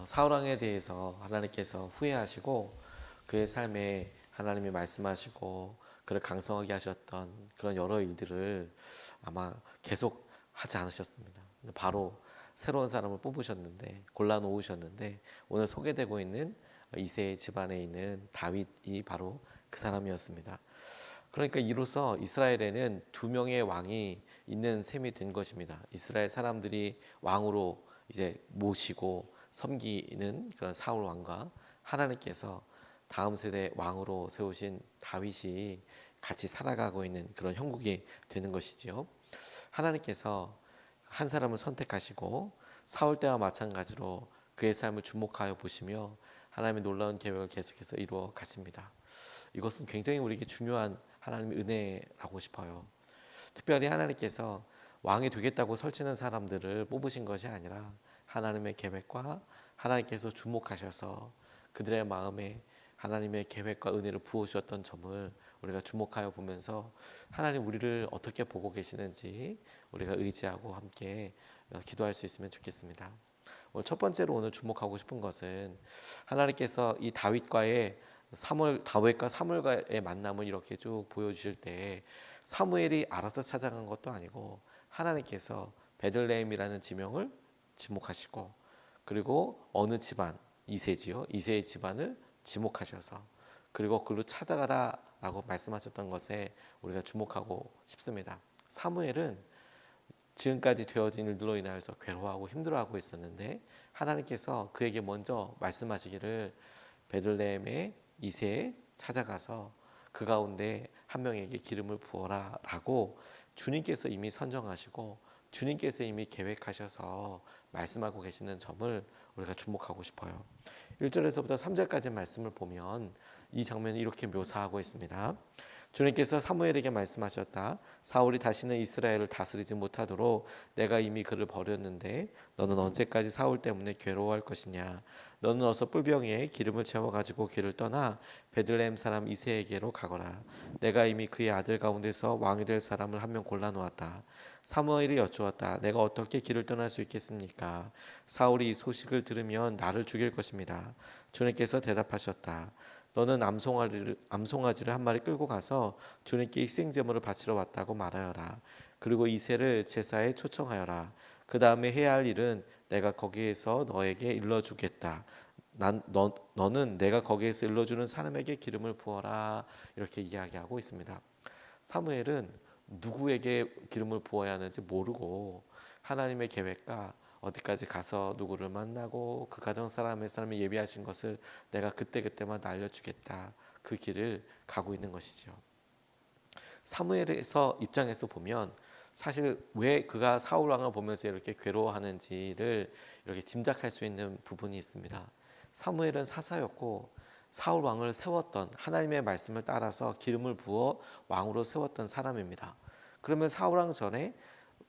사울 왕에 대해서 하나님께서 후회하시고 그의 삶에 하나님이 말씀하시고 그를 강성하게 하셨던 그런 여러 일들을 아마 계속 하지 않으셨습니다. 바로 새로운 사람을 뽑으셨는데 골라 놓으셨는데 오늘 소개되고 있는 이세 집안에 있는 다윗이 바로 그 사람이었습니다. 그러니까 이로써 이스라엘에는 두 명의 왕이 있는 셈이 된 것입니다. 이스라엘 사람들이 왕으로 이제 모시고 섬기는 그런 사울 왕과 하나님께서 다음 세대 왕으로 세우신 다윗이 같이 살아가고 있는 그런 형국이 되는 것이지요. 하나님께서 한 사람을 선택하시고 사울 때와 마찬가지로 그의 삶을 주목하여 보시며 하나님의 놀라운 계획을 계속해서 이루어 가십니다. 이것은 굉장히 우리에게 중요한 하나님의 은혜라고 싶어요. 특별히 하나님께서 왕이 되겠다고 설치는 사람들을 뽑으신 것이 아니라 하나님의 계획과 하나님께서 주목하셔서 그들의 마음에 하나님의 계획과 은혜를 부어주셨던 점을 우리가 주목하여 보면서 하나님 우리를 어떻게 보고 계시는지 우리가 의지하고 함께 기도할 수 있으면 좋겠습니다. 첫 번째로 오늘 주목하고 싶은 것은 하나님께서 이 다윗과 사무엘과의 만남을 이렇게 쭉 보여주실 때 사무엘이 알아서 찾아간 것도 아니고 하나님께서 베들레헴이라는 지명을 지목하시고 그리고 어느 집안 이세지요. 이세의 집안을 지목하셔서 그리고 그로 찾아가라라고 말씀하셨던 것에 우리가 주목하고 싶습니다. 사무엘은 지금까지 되어진 일들로 인하여서 괴로워하고 힘들어하고 있었는데 하나님께서 그에게 먼저 말씀하시기를 베들레헴의 이새에 찾아가서 그 가운데 한 명에게 기름을 부어라 라고 주님께서 이미 선정하시고 주님께서 이미 계획하셔서 말씀하고 계시는 점을 우리가 주목하고 싶어요. 1절에서부터 3절까지 말씀을 보면 이 장면을 이렇게 묘사하고 있습니다. 주님께서 사무엘에게 말씀하셨다. 사울이 다시는 이스라엘을 다스리지 못하도록 내가 이미 그를 버렸는데 너는 언제까지 사울 때문에 괴로워할 것이냐. 너는 어서 뿔병에 기름을 채워가지고 길을 떠나 베들레헴 사람 이새에게로 가거라. 내가 이미 그의 아들 가운데서 왕이 될 사람을 한 명 골라놓았다. 사무엘이 여쭈었다. 내가 어떻게 길을 떠날 수 있겠습니까? 사울이 이 소식을 들으면 나를 죽일 것입니다. 주님께서 대답하셨다. 너는 암송아지를 한 마리 끌고 가서 주님께 희생제물을 바치러 왔다고 말하여라. 그리고 이새를 제사에 초청하여라. 그 다음에 해야 할 일은 내가 거기에서 너에게 일러주겠다. 너는 내가 거기에서 일러주는 사람에게 기름을 부어라. 이렇게 이야기하고 있습니다. 사무엘은 누구에게 기름을 부어야 하는지 모르고 하나님의 계획과 어디까지 가서 누구를 만나고 그 가정 사람이 예비하신 것을 내가 그때그때만 알려주겠다. 그 길을 가고 있는 것이죠. 사무엘에서 입장에서 보면 사실 왜 그가 사울 왕을 보면서 이렇게 괴로워하는지를 이렇게 짐작할 수 있는 부분이 있습니다. 사무엘은 사사였고 사울 왕을 세웠던 하나님의 말씀을 따라서 기름을 부어 왕으로 세웠던 사람입니다. 그러면 사울 왕 전에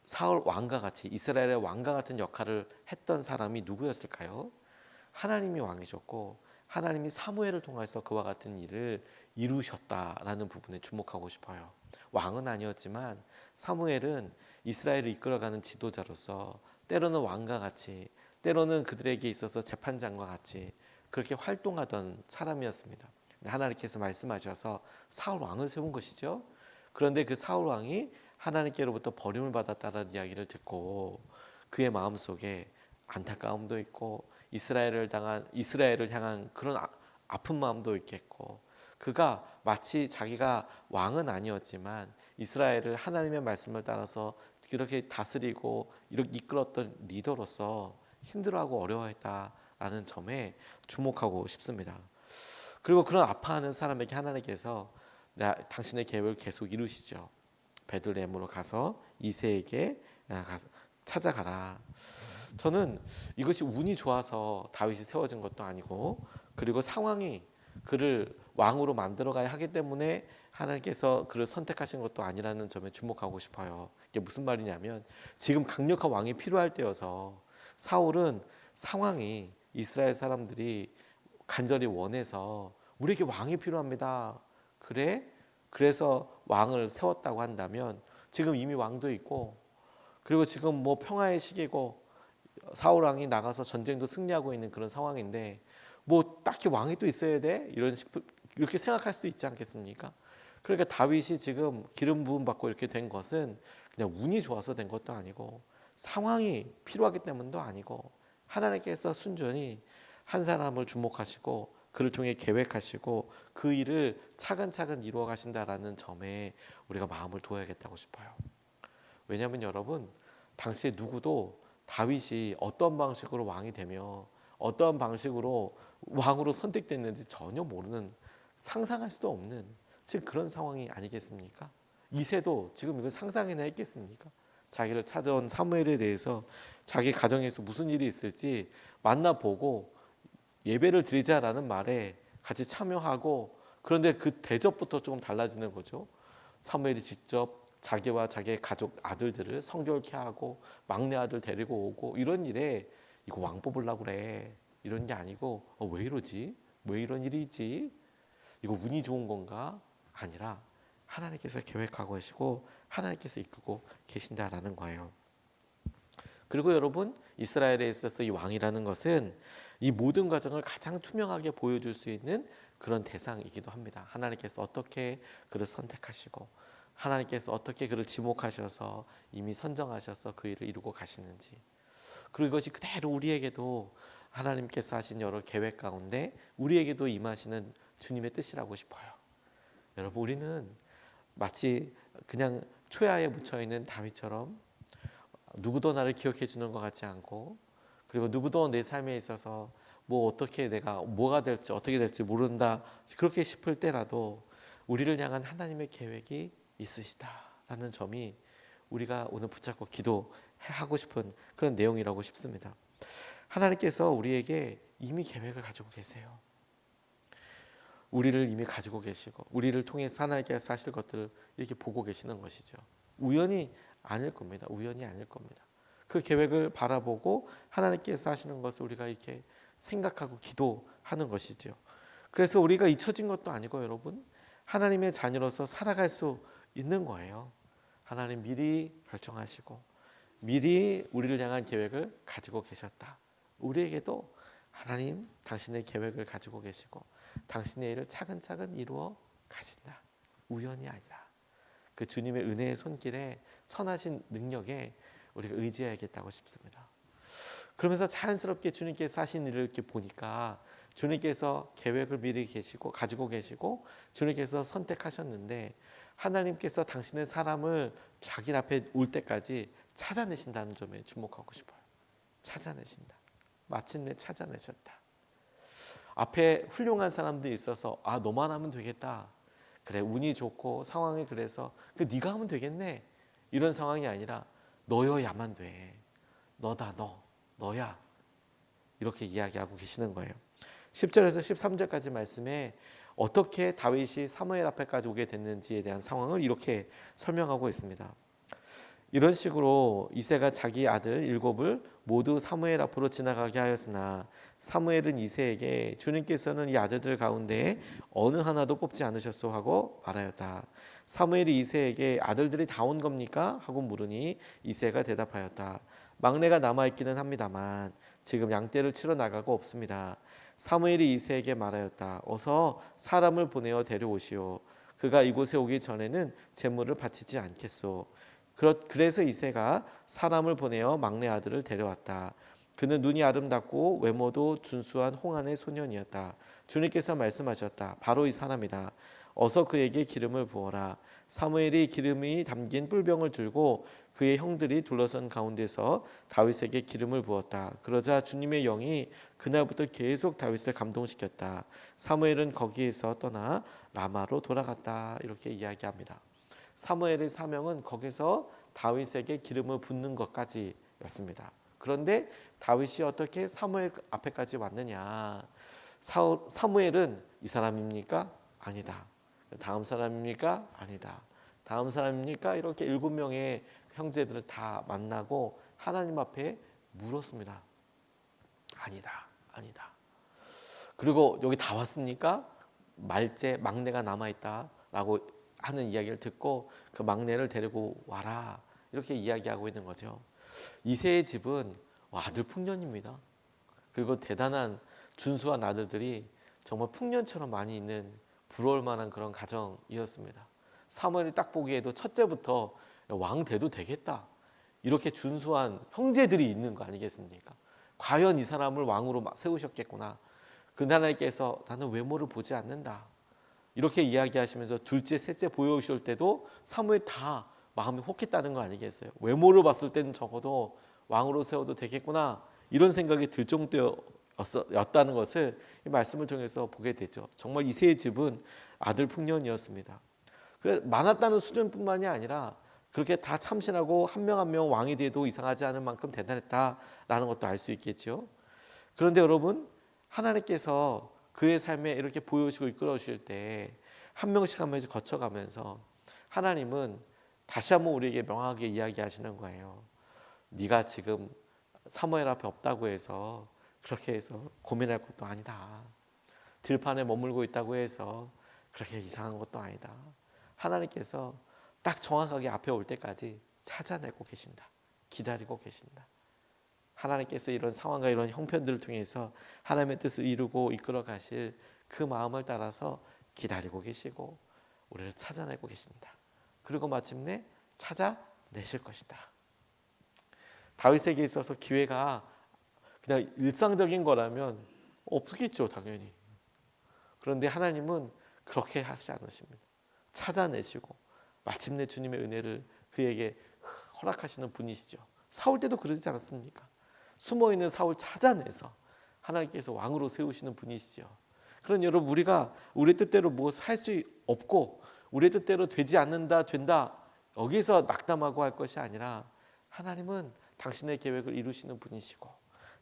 사울 왕과 같이 이스라엘의 왕과 같은 역할을 했던 사람이 누구였을까요? 하나님이 왕이셨고 하나님이 사무엘을 통해서 그와 같은 일을 이루셨다라는 부분에 주목하고 싶어요. 왕은 아니었지만 사무엘은 이스라엘을 이끌어가는 지도자로서 때로는 왕과 같이 때로는 그들에게 있어서 재판장과 같이 그렇게 활동하던 사람이었습니다. 하나님께서 말씀하셔서 사울 왕을 세운 것이죠. 그런데 그 사울 왕이 하나님께로부터 버림을 받았다는 이야기를 듣고 그의 마음속에 안타까움도 있고 이스라엘을 향한 그런 아픈 마음도 있겠고 그가 마치 자기가 왕은 아니었지만 이스라엘을 하나님의 말씀을 따라서 이렇게 다스리고 이렇게 이끌었던 리더로서 힘들어하고 어려워했다라는 점에 주목하고 싶습니다. 그리고 그런 아파하는 사람에게 하나님께서 당신의 계획을 계속 이루시죠. 베들레헴으로 가서 이새에게 가서 찾아가라. 저는 이것이 운이 좋아서 다윗이 세워진 것도 아니고 그리고 상황이 그를 왕으로 만들어가야 하기 때문에 하나님께서 그를 선택하신 것도 아니라는 점에 주목하고 싶어요. 이게 무슨 말이냐면 지금 강력한 왕이 필요할 때여서 사울은 상황이 이스라엘 사람들이 간절히 원해서 우리에게 왕이 필요합니다. 그래서 왕을 세웠다고 한다면 지금 이미 왕도 있고 그리고 지금 뭐 평화의 시기고 사울 왕이 나가서 전쟁도 승리하고 있는 그런 상황인데 뭐 딱히 왕이 또 있어야 돼? 이렇게 생각할 수도 있지 않겠습니까? 그러니까 다윗이 지금 기름 부음 받고 이렇게 된 것은 그냥 운이 좋아서 된 것도 아니고 상황이 필요하기 때문도 아니고 하나님께서 순전히 한 사람을 주목하시고 그를 통해 계획하시고 그 일을 차근차근 이루어 가신다라는 점에 우리가 마음을 두어야겠다고 싶어요. 왜냐하면 여러분 당시에 누구도 다윗이 어떤 방식으로 왕이 되며 어떤 방식으로 왕으로 선택됐는지 전혀 모르는, 상상할 수도 없는 지금 그런 상황이 아니겠습니까? 이새도 지금 이걸 상상이나 했겠습니까? 자기를 찾아온 사무엘에 대해서 자기 가정에서 무슨 일이 있을지 만나보고 예배를 드리자라는 말에 같이 참여하고, 그런데 그 대접부터 조금 달라지는 거죠. 사무엘이 직접 자기와 자기의 가족 아들들을 성결케 하고 막내 아들 데리고 오고, 이런 일에 이거 왕 뽑으려고 그래 이런 게 아니고 왜 이러지? 왜 이런 일이 있지? 이거 운이 좋은 건가? 아니라 하나님께서 계획하고 계시고 하나님께서 이끌고 계신다라는 거예요. 그리고 여러분, 이스라엘에 있어서 이 왕이라는 것은 이 모든 과정을 가장 투명하게 보여줄 수 있는 그런 대상이기도 합니다. 하나님께서 어떻게 그를 선택하시고 하나님께서 어떻게 그를 지목하셔서 이미 선정하셔서 그 일을 이루고 가시는지, 그리고 이것이 그대로 우리에게도 하나님께서 하신 여러 계획 가운데 우리에게도 임하시는 주님의 뜻이라고 싶어요. 여러분, 우리는 마치 그냥 초야에 묻혀있는 다윗처럼 누구도 나를 기억해 주는 것 같지 않고, 그리고 누구도 내 삶에 있어서 뭐 어떻게 내가 뭐가 될지 어떻게 될지 모른다 그렇게 싶을 때라도 우리를 향한 하나님의 계획이 있으시다라는 점이 우리가 오늘 붙잡고 기도하고 싶은 그런 내용이라고 싶습니다. 하나님께서 우리에게 이미 계획을 가지고 계세요. 우리를 이미 가지고 계시고 우리를 통해서 하나님께서 하실 것들을 이렇게 보고 계시는 것이죠. 우연이 아닐 겁니다. 우연이 아닐 겁니다. 그 계획을 바라보고 하나님께서 하시는 것을 우리가 이렇게 생각하고 기도하는 것이죠. 그래서 우리가 잊혀진 것도 아니고 여러분, 하나님의 자녀로서 살아갈 수 있는 거예요. 하나님 미리 결정하시고 미리 우리를 향한 계획을 가지고 계셨다. 우리에게도 하나님 당신의 계획을 가지고 계시고 당신의 일을 차근차근 이루어 가신다. 우연이 아니라 그 주님의 은혜의 손길에 선하신 능력에 우리가 의지해야겠다고 싶습니다. 그러면서 자연스럽게 주님께서 하신 일을 이렇게 보니까 주님께서 계획을 미리 가지고 계시고 주님께서 선택하셨는데 하나님께서 당신의 사람을 자기 앞에 올 때까지 찾아내신다는 점에 주목하고 싶어요. 찾아내신다. 마침내 찾아내셨다. 앞에 훌륭한 사람들이 있어서 너만 하면 되겠다. 그래, 운이 좋고 상황이 그래서 네가 하면 되겠네. 이런 상황이 아니라 너여야만 돼. 너다, 너야. 이렇게 이야기하고 계시는 거예요. 10절에서 13절까지 말씀에 어떻게 다윗이 사무엘 앞에까지 오게 됐는지에 대한 상황을 이렇게 설명하고 있습니다. 이런 식으로 이새가 자기 아들 7을 모두 사무엘 앞으로 지나가게 하였으나 사무엘은 이새에게 주님께서는 이 아들들 가운데 어느 하나도 뽑지 않으셨소 하고 말하였다. 사무엘이 이새에게 아들들이 다 온 겁니까? 하고 물으니 이새가 대답하였다. 막내가 남아있기는 합니다만 지금 양떼를 치러 나가고 없습니다. 사무엘이 이새에게 말하였다. 어서 사람을 보내어 데려오시오. 그가 이곳에 오기 전에는 제물을 바치지 않겠소. 그래서 이새가 사람을 보내어 막내 아들을 데려왔다. 그는 눈이 아름답고 외모도 준수한 홍안의 소년이었다. 주님께서 말씀하셨다. 바로 이 사람이다. 어서 그에게 기름을 부어라. 사무엘이 기름이 담긴 뿔병을 들고 그의 형들이 둘러선 가운데서 다윗에게 기름을 부었다. 그러자 주님의 영이 그날부터 계속 다윗을 감동시켰다. 사무엘은 거기에서 떠나 라마로 돌아갔다. 이렇게 이야기합니다. 사무엘의 사명은 거기서 다윗에게 기름을 붓는 것까지였습니다. 그런데 다윗이 어떻게 사무엘 앞에까지 왔느냐? 사무엘은 이 사람입니까? 아니다. 다음 사람입니까? 아니다. 다음 사람입니까? 이렇게 7명의 형제들을 다 만나고 하나님 앞에 물었습니다. 아니다. 아니다. 그리고 여기 다 왔습니까? 말째 막내가 남아있다라고 하는 이야기를 듣고 그 막내를 데리고 와라. 이렇게 이야기하고 있는 거죠. 이새의 집은 아들 풍년입니다. 그리고 대단한 준수한 아들들이 정말 풍년처럼 많이 있는 부러울 만한 그런 가정이었습니다. 사무엘이 딱 보기에도 첫째부터 왕 돼도 되겠다, 이렇게 준수한 형제들이 있는 거 아니겠습니까? 과연 이 사람을 왕으로 세우셨겠구나. 그 하나님께서 나는 외모를 보지 않는다, 이렇게 이야기하시면서 둘째, 셋째 보여주실 때도 사무엘 다 마음이 혹했다는 거 아니겠어요? 외모를 봤을 때는 적어도 왕으로 세워도 되겠구나, 이런 생각이 들 정도였다는 것을 이 말씀을 통해서 보게 되죠. 정말 이새의 집은 아들 풍년이었습니다. 많았다는 수준뿐만이 아니라 그렇게 다 참신하고 한 명 한 명 왕이 돼도 이상하지 않을 만큼 대단했다라는 것도 알 수 있겠죠. 그런데 여러분, 하나님께서 그의 삶에 이렇게 보여주시고 이끌어 주실 때 한 명씩 한 명씩 거쳐가면서 하나님은 다시 한번 우리에게 명확하게 이야기하시는 거예요. 네가 지금 사무엘 앞에 없다고 해서 그렇게 해서 고민할 것도 아니다. 들판에 머물고 있다고 해서 그렇게 이상한 것도 아니다. 하나님께서 딱 정확하게 앞에 올 때까지 찾아내고 계신다. 기다리고 계신다. 하나님께서 이런 상황과 이런 형편들을 통해서 하나님의 뜻을 이루고 이끌어 가실 그 마음을 따라서 기다리고 계시고 우리를 찾아내고 계신다. 그리고 마침내 찾아내실 것이다. 다윗에게 있어서 기회가 그냥 일상적인 거라면 없겠죠, 당연히. 그런데 하나님은 그렇게 하시지 않으십니다. 찾아내시고 마침내 주님의 은혜를 그에게 허락하시는 분이시죠. 사울 때도 그러지 않았습니까? 숨어있는 사울 찾아내서 하나님께서 왕으로 세우시는 분이시죠. 그런 여러분, 우리가 우리 뜻대로 무엇을 할 수 없고 우리 뜻대로 되지 않는다, 된다, 여기서 낙담하고 할 것이 아니라 하나님은 당신의 계획을 이루시는 분이시고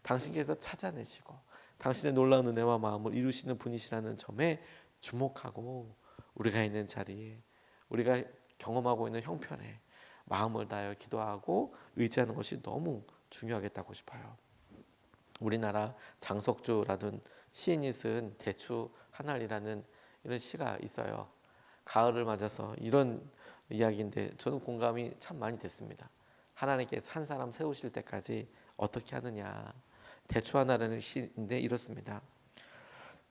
당신께서 찾아내시고 당신의 놀라운 은혜와 마음을 이루시는 분이시라는 점에 주목하고 우리가 있는 자리에, 우리가 경험하고 있는 형편에 마음을 다하여 기도하고 의지하는 것이 너무 중요하겠다고 싶어요. 우리나라 장석주라는 시인이 쓴 대추 하나리라는 이런 시가 있어요. 가을을 맞아서 이런 이야기인데 저는 공감이 참 많이 됐습니다. 하나님께서 한 사람 세우실 때까지 어떻게 하느냐. 대추 하나라는 시인데 이렇습니다.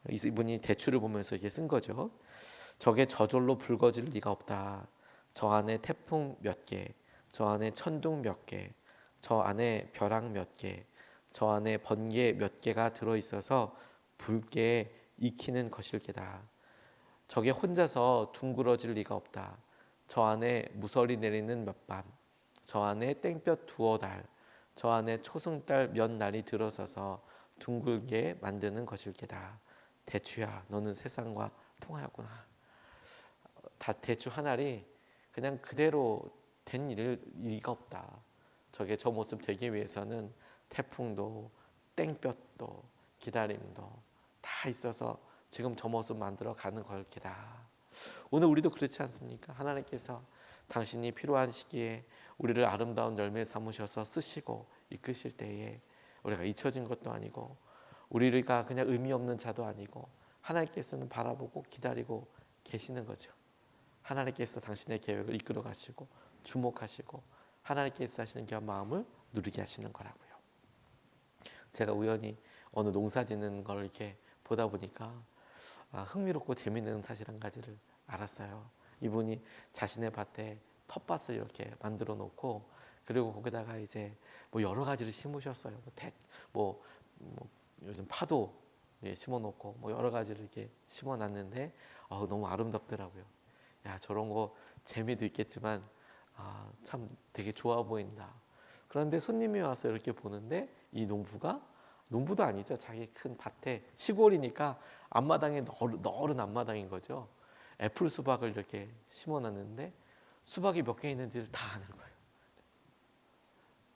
이분이 대추를 보면서 이게 쓴 거죠. 저게 저절로 붉어질 리가 없다. 저 안에 태풍 몇 개, 저 안에 천둥 몇 개, 저 안에 벼락 몇 개, 저 안에 번개 몇 개가 들어있어서 붉게 익히는 것일 게다. 저게 혼자서 둥그러질 리가 없다. 저 안에 무설이 내리는 몇 밤, 저 안에 땡볕 두어 달, 저 안에 초승달 몇 날이 들어서서 둥글게 만드는 것일 게다. 대추야, 너는 세상과 통하였구나. 다 대추 하나리 그냥 그대로 된 리가 없다. 저게 저 모습 되기 위해서는 태풍도 땡볕도 기다림도 다 있어서 지금 저 모습 만들어 가는 걸 게다. 오늘 우리도 그렇지 않습니까? 하나님께서 당신이 필요한 시기에 우리를 아름다운 열매 삼으셔서 쓰시고 이끄실 때에 우리가 잊혀진 것도 아니고 우리가 그냥 의미 없는 자도 아니고 하나님께서는 바라보고 기다리고 계시는 거죠. 하나님께서 당신의 계획을 이끌어 가시고 주목하시고 하나님께서 하시는 그 마음을 누리게 하시는 거라고요. 제가 우연히 어느 농사 짓는 걸 이렇게 보다 보니까 흥미롭고 재미있는 사실 한 가지를 알았어요. 이분이 자신의 밭에 텃밭을 이렇게 만들어 놓고 그리고 거기다가 이제 뭐 여러 가지를 심으셨어요. 뭐 요즘 파도 심어 놓고 뭐 여러 가지를 이렇게 심어 놨는데 너무 아름답더라고요. 야, 저런 거 재미도 있겠지만 참 되게 좋아 보인다. 그런데 손님이 와서 이렇게 보는데 이 농부도 아니죠. 자기 큰 밭에 시골이니까 앞마당에 너른 앞마당인 거죠. 애플 수박을 이렇게 심어놨는데 수박이 몇 개 있는지를 다 아는 거예요.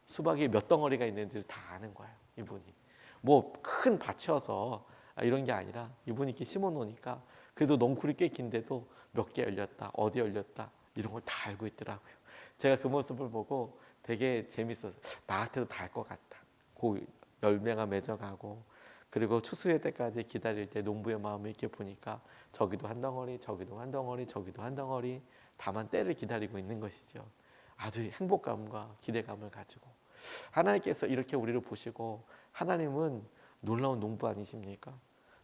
수박이 몇 덩어리가 있는지를 다 아는 거예요. 이분이 뭐 큰 밭이어서 이런 게 아니라 이분이 이렇게 심어놓으니까 그래도 넝쿨이 꽤 긴데도 몇 개 열렸다, 어디 열렸다 이런 걸 다 알고 있더라고요. 제가 그 모습을 보고 되게 재밌어서 나한테도 다 알 것 같다. 그 열매가 맺어가고 그리고 추수할 때까지 기다릴 때 농부의 마음을 이렇게 보니까 저기도 한 덩어리, 저기도 한 덩어리, 저기도 한 덩어리 다만 때를 기다리고 있는 것이죠. 아주 행복감과 기대감을 가지고 하나님께서 이렇게 우리를 보시고 하나님은 놀라운 농부 아니십니까?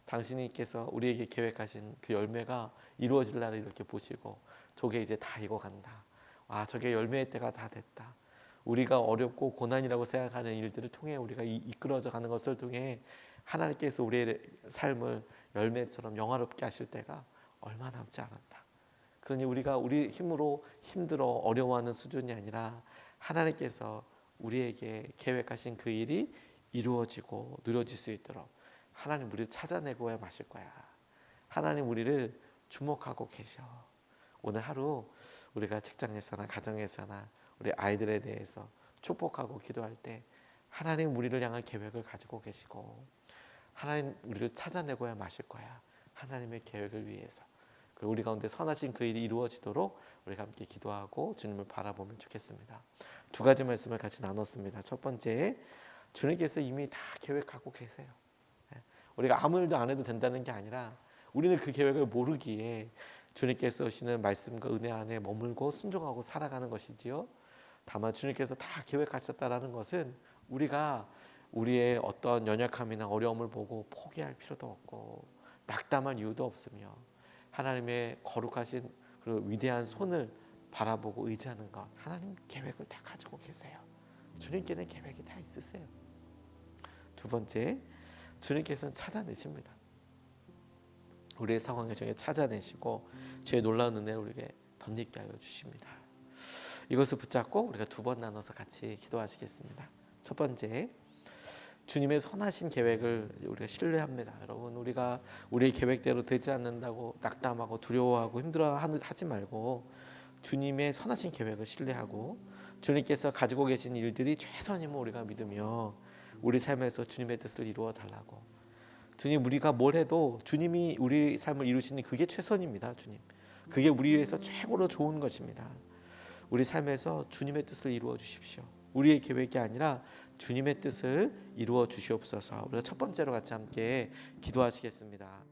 당신께서 우리에게 계획하신 그 열매가 이루어질 날을 이렇게 보시고 저게 이제 다 익어간다. 아, 저게 열매의 때가 다 됐다. 우리가 어렵고 고난이라고 생각하는 일들을 통해 우리가 이끌어져 가는 것을 통해 하나님께서 우리의 삶을 열매처럼 영화롭게 하실 때가 얼마 남지 않았다. 그러니 우리가 우리 힘으로 힘들어 어려워하는 수준이 아니라 하나님께서 우리에게 계획하신 그 일이 이루어지고 누려질 수 있도록 하나님 우리를 찾아내고야 마실 거야. 하나님 우리를 주목하고 계셔. 오늘 하루 우리가 직장에서나 가정에서나 우리 아이들에 대해서 축복하고 기도할 때 하나님 우리를 향한 계획을 가지고 계시고 하나님 우리를 찾아내고야 마실 거야. 하나님의 계획을 위해서. 그리고 우리 가운데 선하신 그 일이 이루어지도록 우리가 함께 기도하고 주님을 바라보면 좋겠습니다. 두 가지 말씀을 같이 나눴습니다. 첫 번째, 주님께서 이미 다 계획하고 계세요. 우리가 아무 일도 안 해도 된다는 게 아니라 우리는 그 계획을 모르기에 주님께서 주시는 말씀과 은혜 안에 머물고 순종하고 살아가는 것이지요. 다만 주님께서 다 계획하셨다라는 것은 우리가 우리의 어떤 연약함이나 어려움을 보고 포기할 필요도 없고 낙담할 이유도 없으며 하나님의 거룩하신 그 위대한 손을 바라보고 의지하는 것, 하나님 계획을 다 가지고 계세요. 주님께는 계획이 다 있으세요. 두 번째, 주님께서는 찾아내십니다. 우리의 상황을 중에 찾아내시고 주의 놀라운 은혜를 우리에게 덧입게 하여 주십니다. 이것을 붙잡고 우리가 두 번 나눠서 같이 기도하시겠습니다. 첫 번째, 주님의 선하신 계획을 우리가 신뢰합니다. 여러분, 우리가 우리의 계획대로 되지 않는다고 낙담하고 두려워하고 힘들어하지 말고 주님의 선하신 계획을 신뢰하고 주님께서 가지고 계신 일들이 최선임을 우리가 믿으며 우리 삶에서 주님의 뜻을 이루어 달라고. 주님, 우리가 뭘 해도 주님이 우리 삶을 이루시는 그게 최선입니다. 주님, 그게 우리 위해서 최고로 좋은 것입니다. 우리 삶에서 주님의 뜻을 이루어 주십시오. 우리의 계획이 아니라 주님의 뜻을 이루어 주시옵소서. 우리가 첫 번째로 같이 함께 기도하시겠습니다.